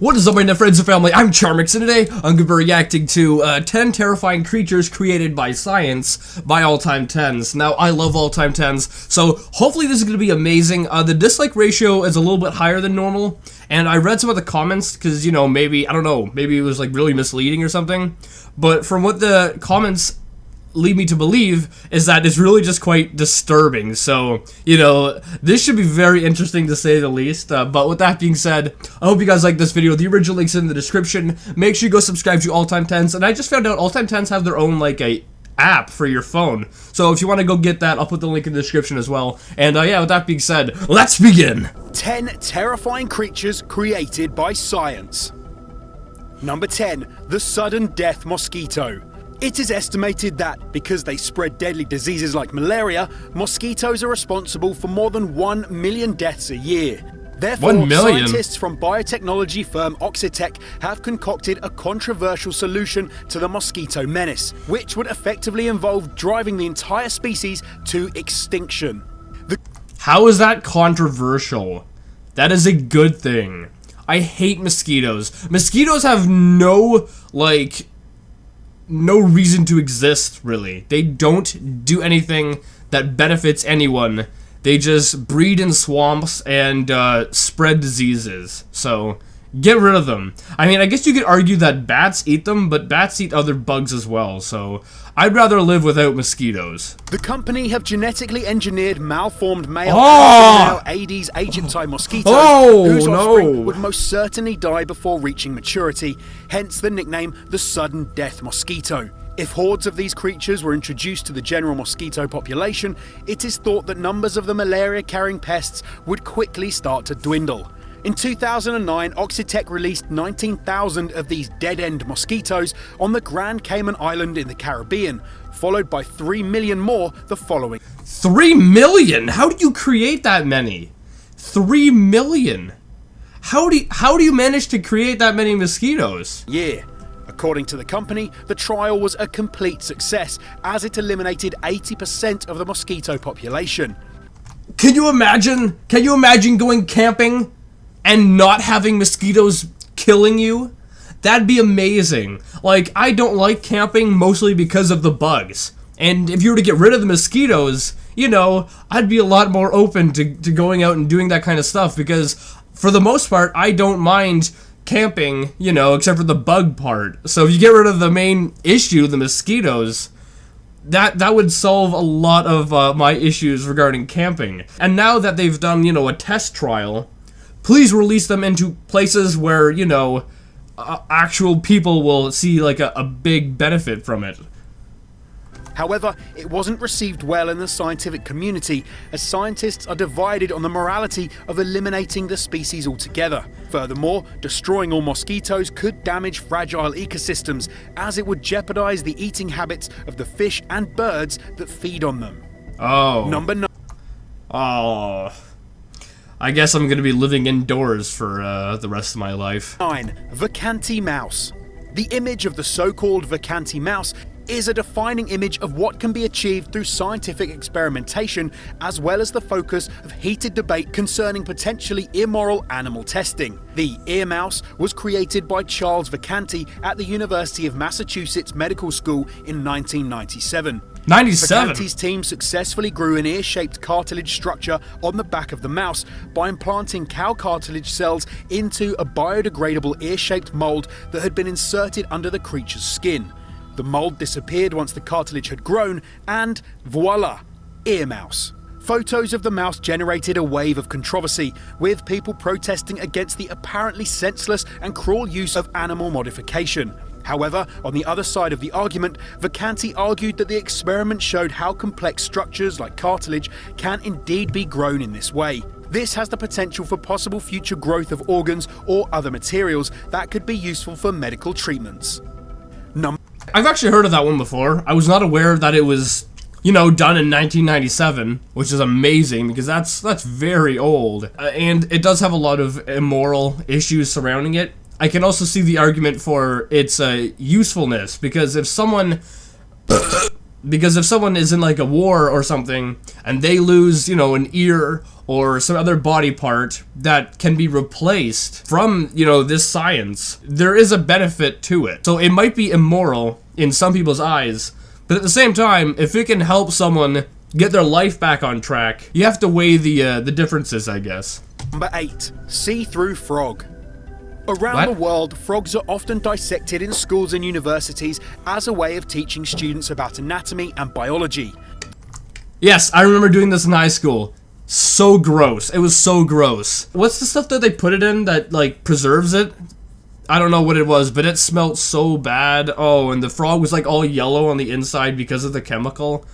What is up, my friends and family? I'm Charmx, and today I'm going to be reacting to 10 terrifying creatures created by science by all-time 10s. Now, I love all-time 10s, so hopefully this is going to be amazing. The dislike ratio is a little bit higher than normal, and I read some of the comments because, you know, maybe, I don't know, maybe it was like really misleading or something, but from what the comments lead me to believe is that it's really just quite disturbing. So, you know, this should be very interesting to say the least. But with that being said, I hope you guys like this video. The original link's in the description. Make sure you go subscribe to All Time 10s. And I just found out All Time 10s have their own, like, a app for your phone. So if you want to go get that, I'll put the link in the description as well. And yeah, with that being said, let's begin. 10 terrifying creatures created by science. Number 10, the sudden death mosquito. It is estimated that, because they spread deadly diseases like malaria, mosquitoes are responsible for more than 1 million deaths a year. Therefore, 1 million? Scientists from biotechnology firm Oxitec have concocted a controversial solution to the mosquito menace, which would effectively involve driving the entire species to extinction. How is that controversial? That is a good thing. I hate mosquitoes. Mosquitoes have no reason to exist, really. They don't do anything that benefits anyone. They just breed in swamps and spread diseases. So, get rid of them. I mean, I guess you could argue that bats eat them, but bats eat other bugs as well, so I'd rather live without mosquitoes. The company have genetically engineered malformed male Aedes aegypti mosquitoes, whose offspring would most certainly die before reaching maturity, hence the nickname the sudden death mosquito. If hordes of these creatures were introduced to the general mosquito population, it is thought that numbers of the malaria-carrying pests would quickly start to dwindle. In 2009, Oxitec released 19,000 of these dead-end mosquitoes on the Grand Cayman Island in the Caribbean, followed by 3 million more the following. 3 million? How do you create that many? 3 million? How do you manage to create that many mosquitoes? Yeah. According to the company, the trial was a complete success, as it eliminated 80% of the mosquito population. Can you imagine going camping and not having mosquitoes killing you? That'd be amazing. Like, I don't like camping mostly because of the bugs. And if you were to get rid of the mosquitoes, you know, I'd be a lot more open to going out and doing that kind of stuff, because for the most part, I don't mind camping, you know, except for the bug part. So if you get rid of the main issue, the mosquitoes, that would solve a lot of my issues regarding camping. And now that they've done, you know, a test trial, please release them into places where, you know, actual people will see, like, a big benefit from it. However, it wasn't received well in the scientific community, as scientists are divided on the morality of eliminating the species altogether. Furthermore, destroying all mosquitoes could damage fragile ecosystems, as it would jeopardize the eating habits of the fish and birds that feed on them. Oh. Number 9. Oh. I guess I'm gonna be living indoors for the rest of my life. 9. Vacanti mouse. The image of the so-called Vacanti mouse is a defining image of what can be achieved through scientific experimentation, as well as the focus of heated debate concerning potentially immoral animal testing. The ear mouse was created by Charles Vacanti at the University of Massachusetts Medical School in 1997. 97? Vacanti's team successfully grew an ear-shaped cartilage structure on the back of the mouse by implanting cow cartilage cells into a biodegradable ear-shaped mold that had been inserted under the creature's skin. The mold disappeared once the cartilage had grown, and voila, ear mouse. Photos of the mouse generated a wave of controversy, with people protesting against the apparently senseless and cruel use of animal modification. However, on the other side of the argument, Vacanti argued that the experiment showed how complex structures like cartilage can indeed be grown in this way. This has the potential for possible future growth of organs or other materials that could be useful for medical treatments. I've actually heard of that one before. I was not aware that it was, you know, done in 1997, which is amazing because that's very old. And it does have a lot of immoral issues surrounding it. I can also see the argument for its usefulness, because if someone is in like a war or something and they lose, you know, an ear or some other body part that can be replaced from, you know, this science, there is a benefit to it. So it might be immoral in some people's eyes, but at the same time, if it can help someone get their life back on track, you have to weigh the differences, I guess. Number 8. See-through frog. Around the world, frogs are often dissected in schools and universities as a way of teaching students about anatomy and biology. Yes, I remember doing this in high school. So gross. It was so gross. What's the stuff that they put it in that, like, preserves it? I don't know what it was, but it smelled so bad. Oh, and the frog was, like, all yellow on the inside because of the chemical.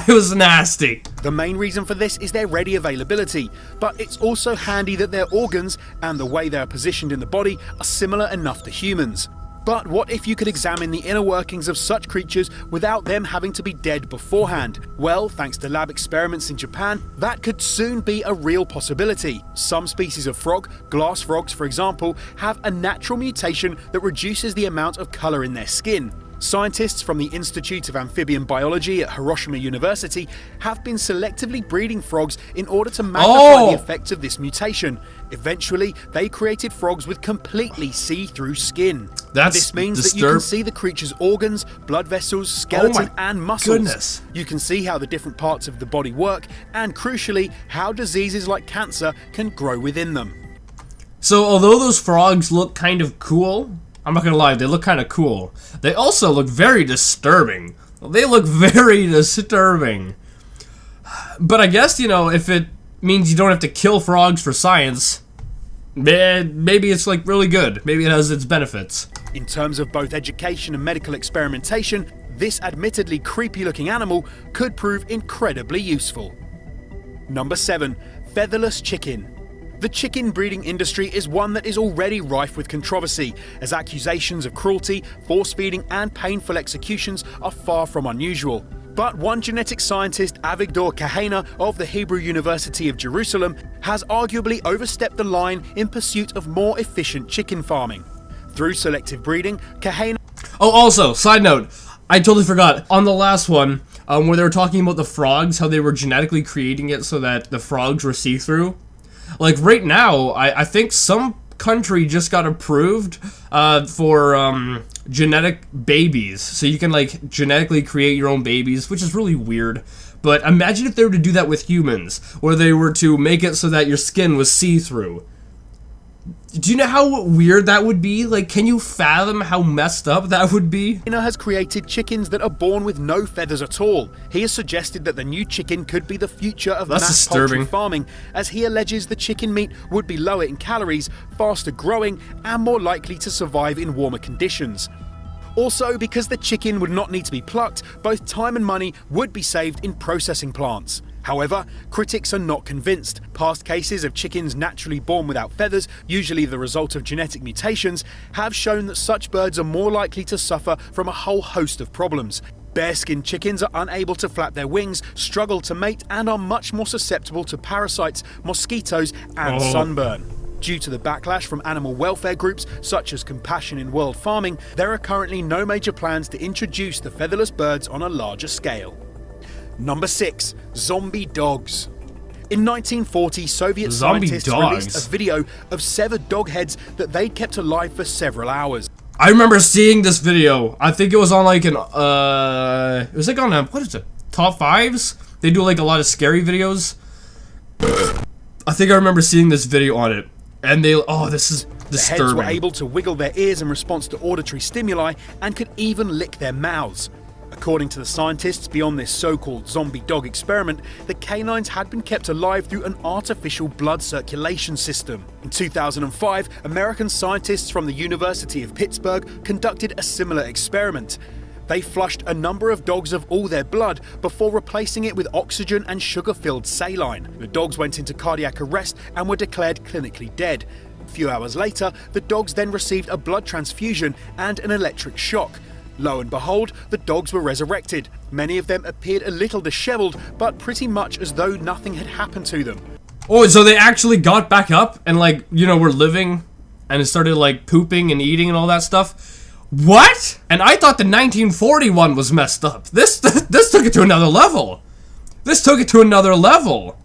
It was nasty. The main reason for this is their ready availability, but it's also handy that their organs and the way they are positioned in the body are similar enough to humans. But what if you could examine the inner workings of such creatures without them having to be dead beforehand? Well, thanks to lab experiments in Japan, that could soon be a real possibility. Some species of frog, glass frogs for example, have a natural mutation that reduces the amount of colour in their skin. Scientists from the Institute of Amphibian Biology at Hiroshima University have been selectively breeding frogs in order to magnify the effects of this mutation. Eventually, they created frogs with completely see-through skin. This means that you can see the creature's organs, blood vessels, skeleton, and muscles. Goodness. You can see how the different parts of the body work, and crucially, how diseases like cancer can grow within them. So, although those frogs look kind of cool, I'm not gonna lie, they look kind of cool. They also look very disturbing. They look very disturbing. But I guess, you know, if it means you don't have to kill frogs for science, maybe it's, like, really good. Maybe it has its benefits. In terms of both education and medical experimentation, this admittedly creepy-looking animal could prove incredibly useful. Number 7. Featherless chicken. The chicken breeding industry is one that is already rife with controversy, as accusations of cruelty, force feeding, and painful executions are far from unusual. But one genetic scientist, Avigdor Kahana of the Hebrew University of Jerusalem, has arguably overstepped the line in pursuit of more efficient chicken farming. Through selective breeding, Kahana... Oh, also, side note, I totally forgot. On the last one, where they were talking about the frogs, how they were genetically creating it so that the frogs were see-through. Like, right now, I think some country just got approved for genetic babies. So you can, like, genetically create your own babies, which is really weird. But imagine if they were to do that with humans, where they were to make it so that your skin was see-through. Do you know how weird that would be? Like, can you fathom how messed up that would be? Kahana has created chickens that are born with no feathers at all. He has suggested that the new chicken could be the future of mass poultry farming, as he alleges the chicken meat would be lower in calories, faster growing, and more likely to survive in warmer conditions. Also, because the chicken would not need to be plucked, both time and money would be saved in processing plants. However, critics are not convinced. Past cases of chickens naturally born without feathers, usually the result of genetic mutations, have shown that such birds are more likely to suffer from a whole host of problems. Bare-skinned chickens are unable to flap their wings, struggle to mate, and are much more susceptible to parasites, mosquitoes, and sunburn. Due to the backlash from animal welfare groups such as Compassion in World Farming, there are currently no major plans to introduce the featherless birds on a larger scale. Number 6. Zombie dogs. In 1940, Soviet scientists released a video of severed dog heads that they'd kept alive for several hours. I remember seeing this video. I think it was on like an, it was like on a, what is it? Top 5s? They do like a lot of scary videos. I think I remember seeing this video on it. And they, this is disturbing. The heads were able to wiggle their ears in response to auditory stimuli and could even lick their mouths. According to the scientists, beyond this so-called zombie dog experiment, the canines had been kept alive through an artificial blood circulation system. In 2005, American scientists from the University of Pittsburgh conducted a similar experiment. They flushed a number of dogs of all their blood before replacing it with oxygen and sugar-filled saline. The dogs went into cardiac arrest and were declared clinically dead. A few hours later, the dogs then received a blood transfusion and an electric shock. Lo and behold, the dogs were resurrected. Many of them appeared a little disheveled, but pretty much as though nothing had happened to them. Oh, so they actually got back up and, like, you know, were living and started, like, pooping and eating and all that stuff? What? And I thought the 1941 was messed up. This took it to another level. This took it to another level.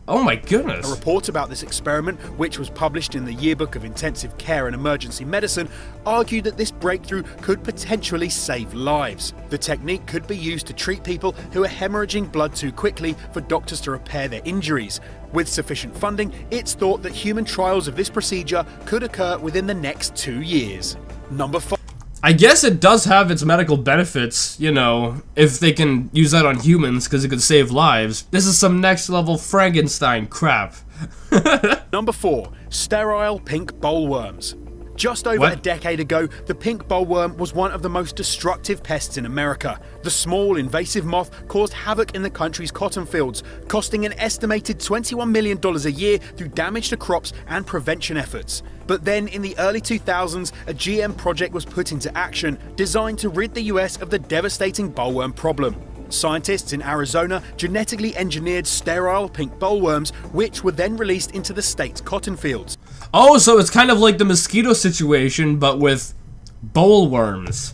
Oh my A goodness. report about this experiment, which was published in the Yearbook of Intensive Care and Emergency Medicine, argued that this breakthrough could potentially save lives. The technique could be used to treat people who are hemorrhaging blood too quickly for doctors to repair their injuries. With sufficient funding, it's thought that human trials of this procedure could occur within the next 2 years. Number 5. I guess it does have its medical benefits, you know, if they can use that on humans because it could save lives. This is some next level Frankenstein crap. Number 4. Sterile pink bollworms. Just over a decade ago, the pink bollworm was one of the most destructive pests in America. The small, invasive moth caused havoc in the country's cotton fields, costing an estimated $21 million a year through damage to crops and prevention efforts. But then, in the early 2000s, a GM project was put into action designed to rid the US of the devastating bollworm problem. Scientists in Arizona genetically engineered sterile pink bollworms, which were then released into the state's cotton fields. Oh, so it's kind of like the mosquito situation, but with bollworms.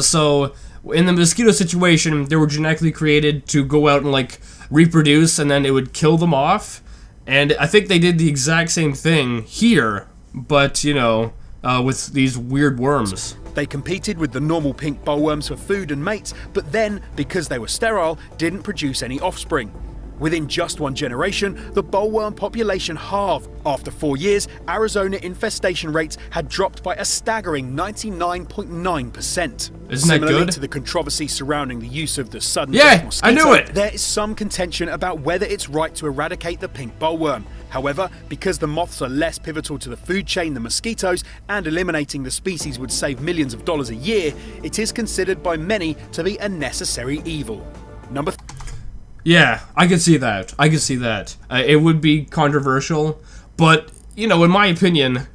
So in the mosquito situation, they were genetically created to go out and like reproduce, and then it would kill them off. And I think they did the exact same thing here, but you know, with these weird worms. They competed with the normal pink bollworms for food and mates, but then, because they were sterile, didn't produce any offspring. Within just one generation, the bollworm population halved. After 4 years, Arizona infestation rates had dropped by a staggering 99.9%. Isn't that Similarly good? to the controversy surrounding the use of the sudden Yeah, death mosquito, I knew it! there is some contention about whether it's right to eradicate the pink bollworm. However, because the moths are less pivotal to the food chain than mosquitoes, and eliminating the species would save millions of dollars a year, it is considered by many to be a necessary evil. Number 3. Yeah, I could see that. I could see that. It would be controversial, but, you know, in my opinion,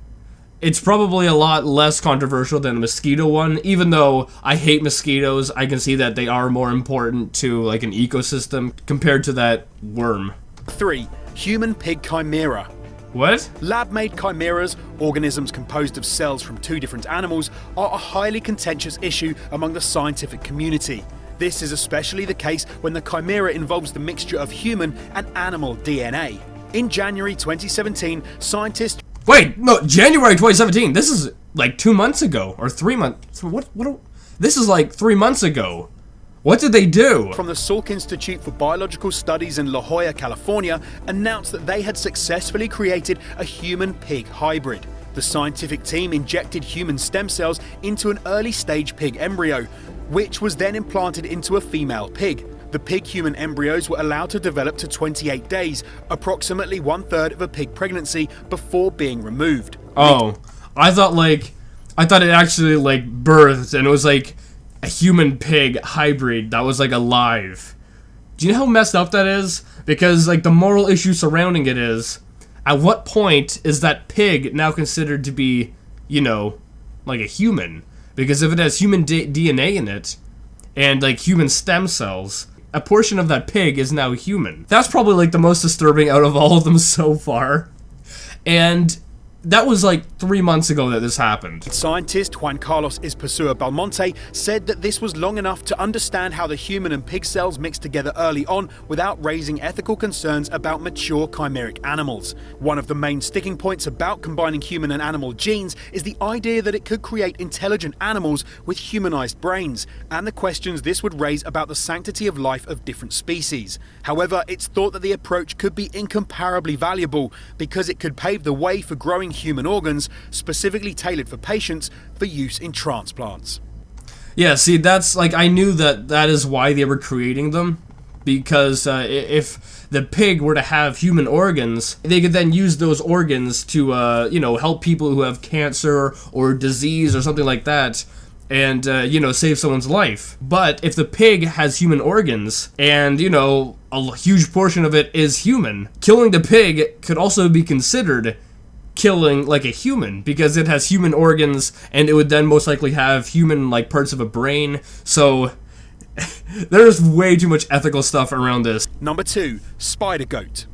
it's probably a lot less controversial than the mosquito one. Even though I hate mosquitoes, I can see that they are more important to, like, an ecosystem compared to that worm. 3. Human pig chimera. What? Lab-made chimeras, organisms composed of cells from 2 different animals, are a highly contentious issue among the scientific community. This is especially the case when the chimera involves the mixture of human and animal DNA. In January 2017, scientists... Wait, no, January 2017. This is like 2 months ago, or 3 months. This is like 3 months ago. What did they do? From the Salk Institute for Biological Studies in La Jolla, California, announced that they had successfully created a human-pig hybrid. The scientific team injected human stem cells into an early-stage pig embryo, which was then implanted into a female pig. The pig-human embryos were allowed to develop to 28 days, approximately 1/3 of a pig pregnancy, before being removed. Oh, I thought it actually like birthed, and it was like a human-pig hybrid that was like alive. Do you know how messed up that is? Because like the moral issue surrounding it is, at what point is that pig now considered to be, you know, like a human? Because if it has human DNA in it, and like human stem cells, a portion of that pig is now human. That's probably like the most disturbing out of all of them so far. And that was like 3 months ago that this happened. Scientist Juan Carlos Ispasua Belmonte said that this was long enough to understand how the human and pig cells mixed together early on without raising ethical concerns about mature chimeric animals. One of the main sticking points about combining human and animal genes is the idea that it could create intelligent animals with humanized brains, and the questions this would raise about the sanctity of life of different species. However, it's thought that the approach could be incomparably valuable because it could pave the way for growing human organs specifically tailored for patients for use in transplants. Yeah, see, that's like, I knew that is why they were creating them, because if the pig were to have human organs, they could then use those organs to, you know, help people who have cancer or disease or something like that, and, you know, save someone's life. But if the pig has human organs, and, you know, a huge portion of it is human, killing the pig could also be considered killing like a human, because it has human organs, and it would then most likely have human like parts of a brain. So there's way too much ethical stuff around this. Number 2, spider goat.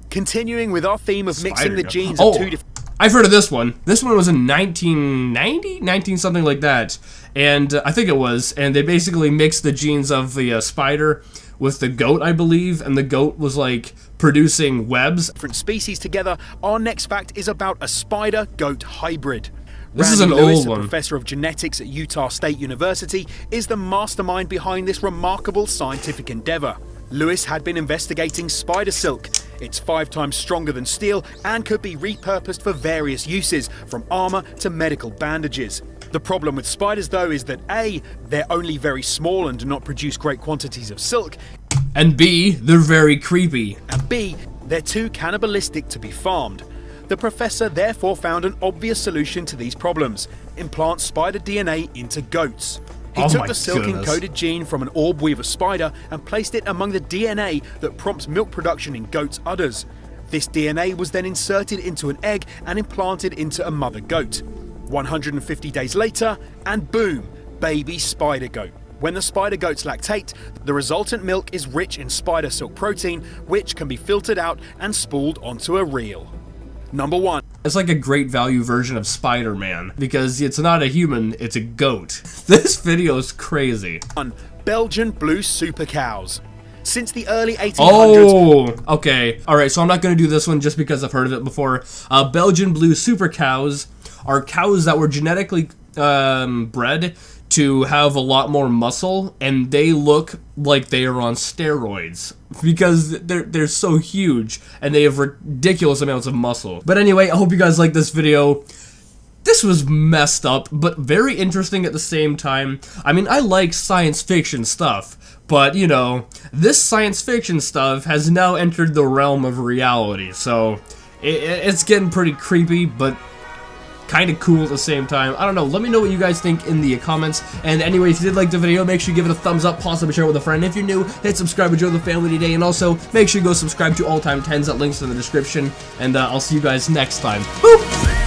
Continuing with our theme of mixing the genes Oh, of 2 different... I've heard of this one. This one was in 1990, something like that, and I think it was. And they basically mixed the genes of the spider with the goat, I believe, and the goat was like producing webs. Different species together, our next fact is about a spider-goat hybrid. This is Randy an Lewis, old a one. professor of genetics at Utah State University, is the mastermind behind this remarkable scientific endeavor. Lewis had been investigating spider silk. It's 5 times stronger than steel and could be repurposed for various uses, from armor to medical bandages. The problem with spiders, though, is that A, they're only very small and do not produce great quantities of silk, And B, they're very creepy. and B, they're too cannibalistic to be farmed. The professor therefore found an obvious solution to these problems: implant spider DNA into goats. He Oh took my the silk-encoded gene from an orb weaver spider and placed it among the DNA that prompts milk production in goats' udders. This DNA was then inserted into an egg and implanted into a mother goat. 150 days later, and boom, baby spider goat. When the spider goats lactate, the resultant milk is rich in spider silk protein, which can be filtered out and spooled onto a reel. Number 1. It's like a great value version of Spider-Man, because it's not a human, it's a goat. This video is crazy. Belgian blue super cows. Since the early 1800s... Oh, okay. Alright, so I'm not going to do this one just because I've heard of it before. Belgian blue super cows are cows that were genetically bred to have a lot more muscle, and they look like they are on steroids because they're so huge and they have ridiculous amounts of muscle. But anyway, I hope you guys like this video. This was messed up, but very interesting at the same time. I mean, I like science fiction stuff, but you know, this science fiction stuff has now entered the realm of reality, so it's getting pretty creepy, but kind of cool at the same time. I don't know, let me know what you guys think in the comments. And anyway, if you did like the video, make sure you give it a thumbs up, possibly share it with a friend. If you're new, hit subscribe and join the family today, and also make sure you go subscribe to All Time 10s, that link's in the description, and I'll see you guys next time. Boop!